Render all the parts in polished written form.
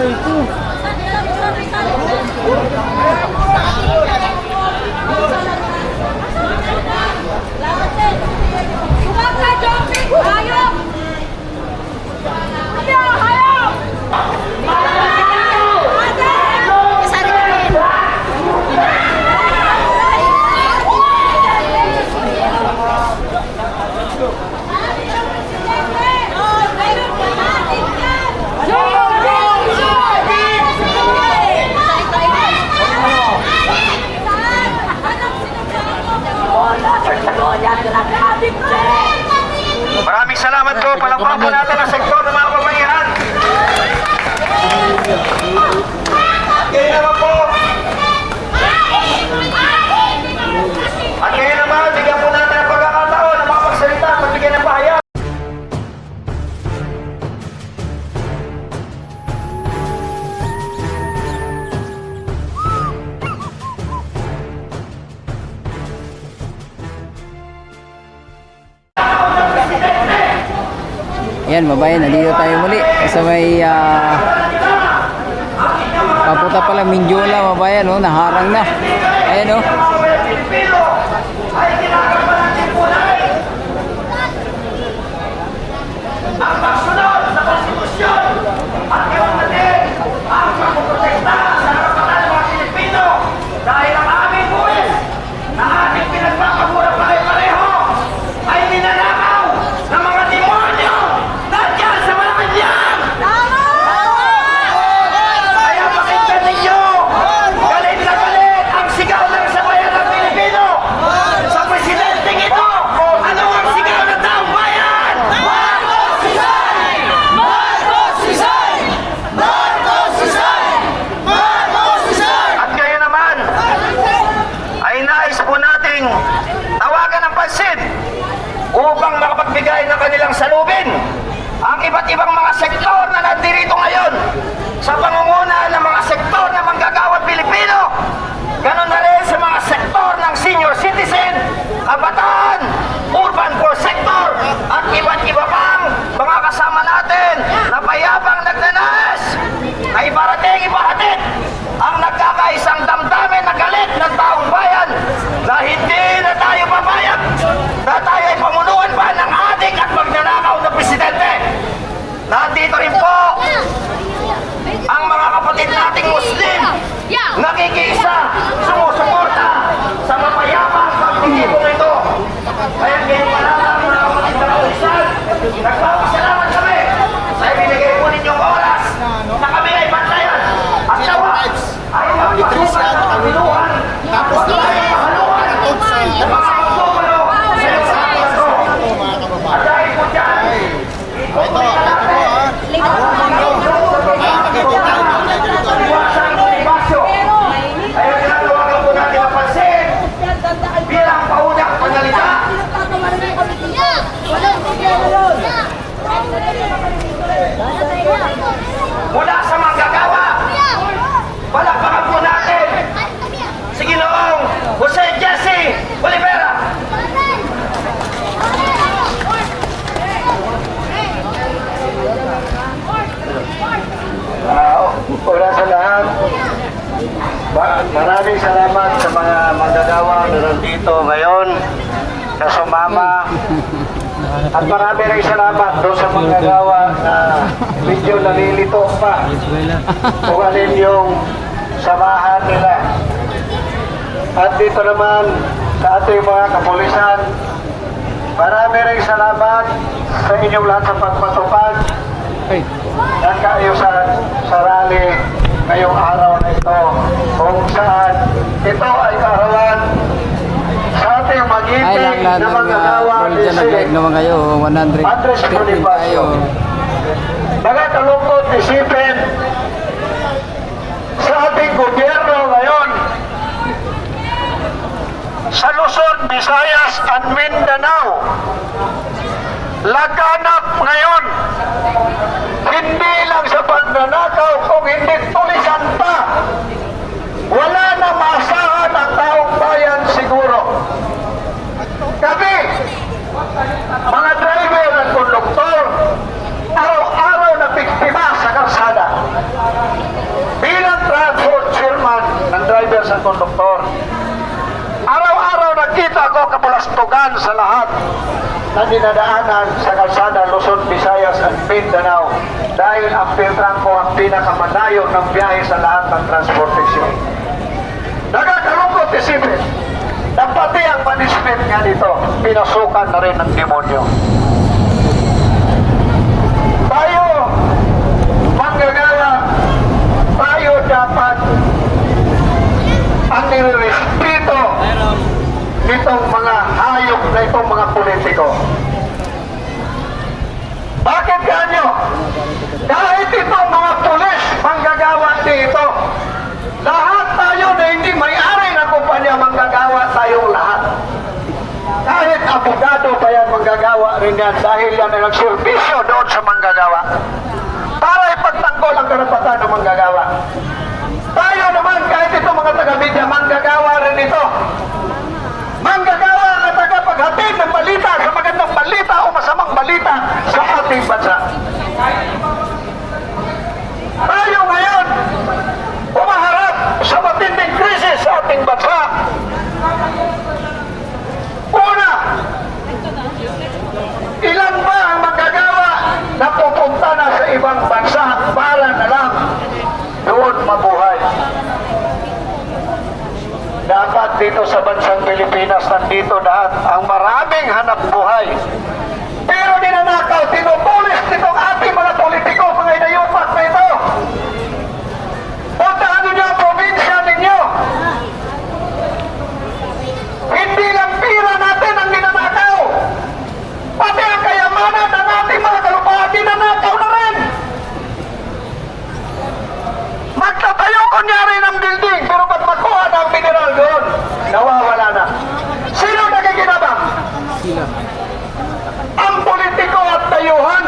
rito. Maraming salamat po. Palakpakan po natin ang sektor ng mga pamayahan. At kayo naman po. At kayo naman, bigyan po natin ang pagkakataon ng mga magsalita at magbigay ng pahayag. Ayan, babayan, nandito tayo muli sa may papunta pala Mindiola, babayan, oh, naharang na. Ayan, oh. Ang pagsunod sa konstitusyon at iwan natin ang pagpoprotekta sa karapatan ng mga Pilipino dahil ang aming buwis na ating pinagpapagurang pare-pareho ay ninanakaw ng mga demonyo nandiyan sa Malacanang! Kaya pakinggan ninyo, galit na galit ang sigaw ng sabayan ng Pilipino sa presidenteng ito! Ano ang sigaw ng taong bayan? At kayo naman ay nais po nating tawagan ng pansin upang makapagbigay ng kanilang salubin ang iba't ibang mga sektor na nandirito ngayon sa pangunguna ng mga sektor ng manggagawang Pilipino, ganon na rin sa mga sektor ng senior citizen, kabataan, urban poor sector at iba't iba pang mga kasama natin na payapang nagnanais na ipahatid ang nagkakaisang damdamin na galit ng taong bayan na hindi na tayo papayag na tayo ay pamunuan pa ng adik at magnanakaw na presidente. Nandito rin po ang mga kapatid nating Muslim nakikiisa, sumusuporta sa mapayapang pagtitipong ito. Kaya ngayon pala ang mga kapatid na kaulisan, nagpapasalamat kami sa ibinigay po ninyong oras na kami ay bantayan at nawa ay magpasukan ng kabiluhan tapos tayo mahaluan ng mga kumano sa iyong sa atin ito. At dahil po dyan, ikukulit na natin iwasan ng ibasyo. Kaya tinatawagan po natin ang pansin bilang paunang panalita. Mula sa manggagawa, palakpakan po natin si Ginoong Jose Jesse Olivera. Una sa lahat, maraming salamat sa mga manggagawa na nandito ngayon na sumama. At marami rin salamat doon sa manggagawa na medyo nalilito pa kung alin yung samahan nila. At dito naman sa ating mga kapulisan, marami rin salamat sa inyong lahat sa pagpatupad ng kaayusan sa rally ngayong araw na ito, kung saan ito ay kaarawan sa ating mag-ibig na manggagawa ni naman kayo, 100 Andres Bonifacio. Mga kalungkot isipin sa ating gobyerno ngayon sa Luzon, Visayas at Mindanao, laganap ngayon hindi lang sa pagnanakaw kung hindi tulisan pa. Wala na maasahan ang taong bayan siguro. Kami, mga driver at konduktor, kabastugan sa lahat na dinadaanan sa kalsada Luzon, Visayas at Mindanao dahil ang Peltrangco ang pinakamalayo ng biyahe sa lahat ng transportasyon. Nakakalungkot isipin na pati ang management nga dito pinasukan na rin ng demonyo. Tayo, manggagawa, tayo dapat ang nirespeto nitong mga hayop na itong mga politiko. Bakit ganyo? Kahit itong mga pulis, manggagawa dito, lahat tayo na hindi may-ari ng kumpanya, manggagawa tayong lahat. Kahit abogado pa yan, manggagawa rin yan dahil yan ay nagservisyo doon sa manggagawa para ipagtanggol ang karapatan ng manggagawa. Tayo naman, kahit itong mga taga-media, manggagawa rin ito. Manggagawa at tagapaghatid ng balita sa magandang balita o masamang balita sa ating bansa. Tayo ngayon, umaharap sa matinding krisis sa ating bansa. Una, ilan ba ang manggagawa na pupunta na sa ibang bansa para na lang doon mabuhay? Dapat dito sa bansang Pilipinas, nandito lahat ang maraming hanap buhay. Pero ninanakaw, tinutulis nitong ating mga politiko, mga inayupak na ito. Puntahan ninyo ang probinsya ninyo. Hindi lang pira natin ang ninanakaw. Pati ang kayamanan ng ating mga kalupaan, ninanakaw na rin. Magtatayo kunyari ng building, pero ba't makuha ng mineral doon? Nawawala na. Sino nakikinabang? Sila. Ang politiko at tayuhan.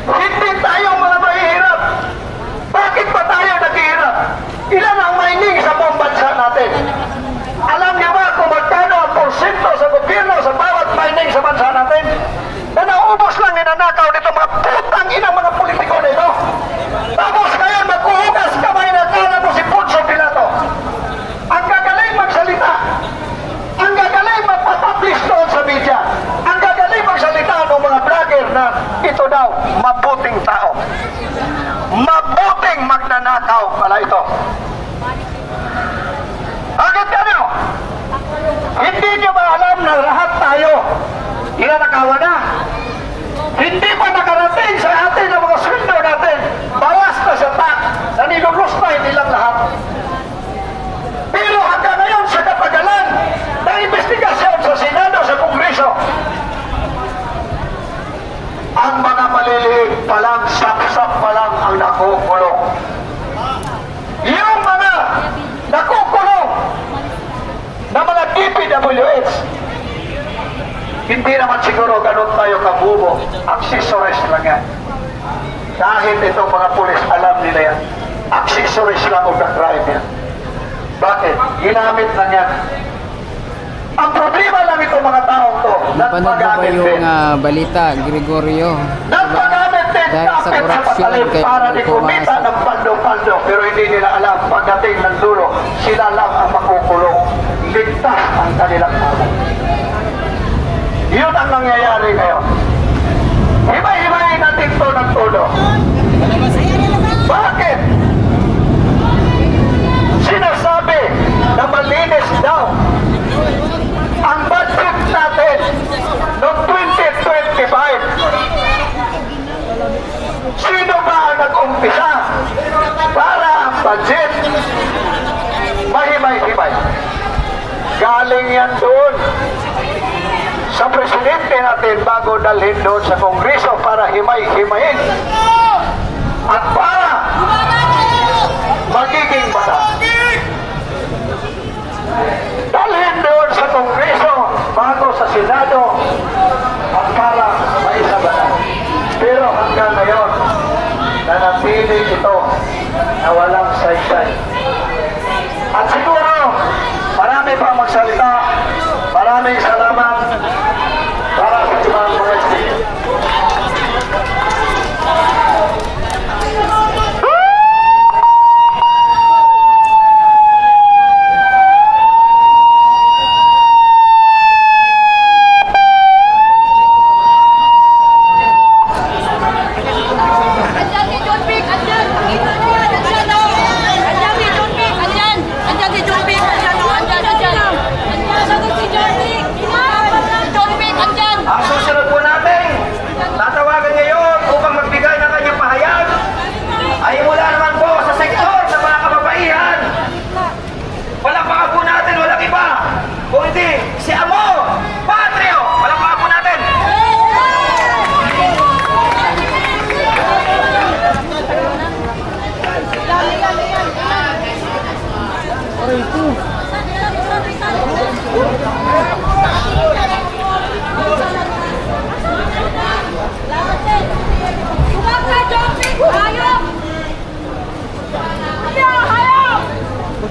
Hindi tayo mga mahihirap. Bakit pa tayo naghihirap? Ilan ang mining sa buong bansa natin? Alam niyo ba kung magkano ang porsyento sa gobyerno sa bawat mining sa bansa natin? Na naubos lang ninanakaw nito mga putang inang mga politiko nito. Tapos ngayon magkuhugas kamay na kala mo si Poncio Pilato. Ang gagaling magsalita. Ang gagaling magpapublish doon sa media. Ang gagaling magsalita ng mga vlogger na ito daw mabuting tao. Mabuting magnanakaw pala ito. Bakit ganyo? Hindi nyo ba alam na lahat tayo inanakawan na? Hindi pa nakarating sa atin ang mga sweldo natin. Bawas na sa tax na nilulustay nilang lahat. Pero hanggang ngayon sa katagalan ng investigasyon sa Senado, sa Kongreso, ang mga maliliit pa lang, saksak pa lang ang nakukulong. Yung mga nakukulong na mga DPWH, hindi naman siguro ganun tayo kabubo. Accessories lang yan. Dahil itong mga pulis, alam nila yan. Accessories lang o na-crime yan. Bakit? Ginamit lang yan. Ang problema lang itong mga taong to, Napanood mo ba nagpagamit yung din. balita, Gregorio? Nagpagamit din Dahil sa kapit sa korupsyon, patalim kaya para di kumita pumasok. ng pando-pando. Pero hindi nila alam, pagdating ng dulo, sila lang ang makukulong. Ligtas ang kanilang tao. Yun ang nangyayari ngayon. Himay-himayin natin ito ng tulo. Bakit? Sinasabi na malinis daw ang budget natin noong 2025. Sino ba ang nag-umpisa para ang budget mahimay-himay? Galing yan doon sa presidente natin bago dalhin doon sa Kongreso para himay-himayin at para magiging batas. Dalhin doon sa Kongreso bago sa Senado at para maisabatas. Pero hanggang ngayon, nanatili ito na walang saysay. At siguro, marami pa magsalita. Maraming salamat para sa ibang mga speaker.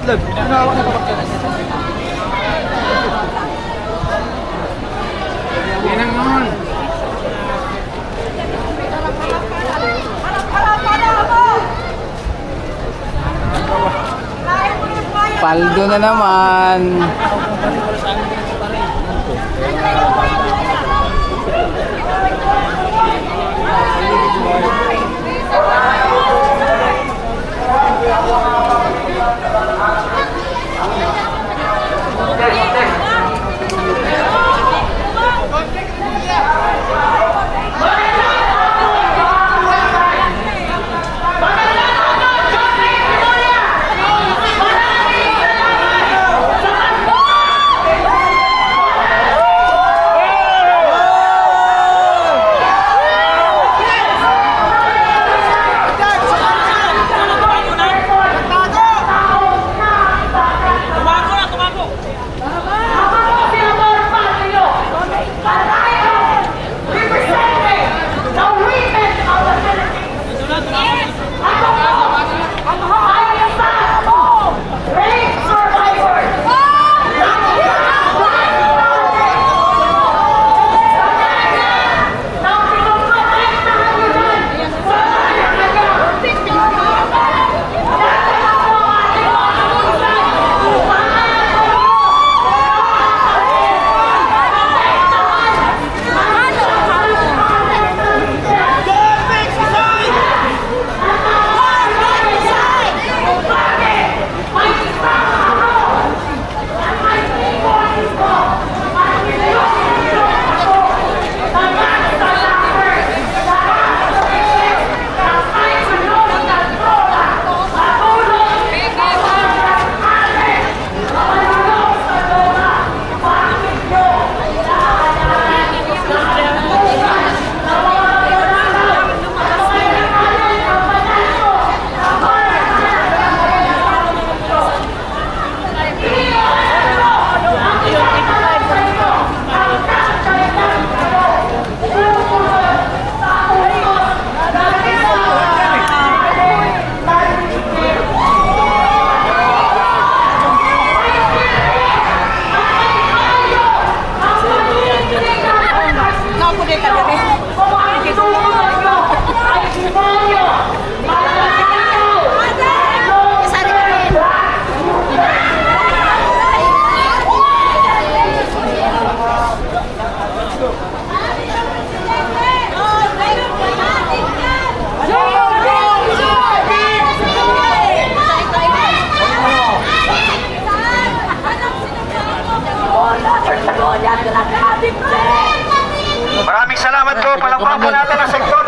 itlog. Yan ang naman. Paldo na naman. Maraming salamat po. Palakpakan po natin ang sektor